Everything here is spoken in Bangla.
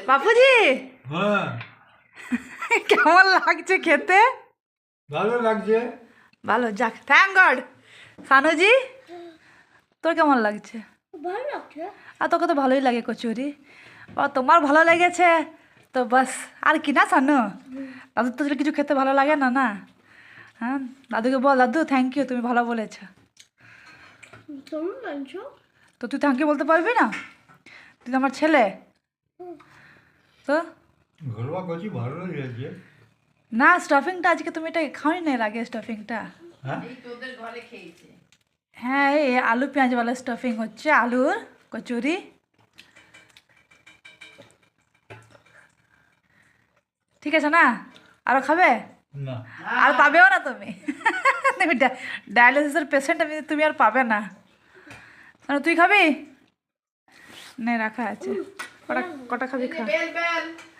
বাপুজি হ্যাঁ কেমন লাগছে খেতে? ভালো লাগছে। ভালো, যাক, থ্যাংক গড। সানুজি, তোর কেমন লাগছে? ভালো লাগছে। আর তোকে তো ভালোই লাগে কচুরি। ও, তোমার ভালো লেগেছে তো বাস, আর কি না সানু? দাদুর তো কিছু খেতে ভালো লাগে না, না? হ্যাঁ, দাদুকে বল, দাদু থ্যাংক ইউ, তুমি ভালো বলেছো। কেমন লাগছো? তো তুই থ্যাংক ইউ বলতে পারবি না? তুই তো আমার ছেলে। তো ঘরোয়া কচি ভালো লেগেছে। না, স্টাফিংটা আজকে তুমি এটা খাওনি না এর আগে স্টাফিংটা? হ্যাঁ হ্যাঁ, এই আলু পেঁয়াজওয়ালা স্টাফিং হচ্ছে, আলুর কচুরি। ঠিক আছে না? আরও খাবে? না আর পাবেও না তুমি। তুমি ডায়ালিসিসের পেশেন্ট, তুমি আর পাবে না। মানে তুই খাবি? নে, রাখা আছে। কটা কটা খাবি খা।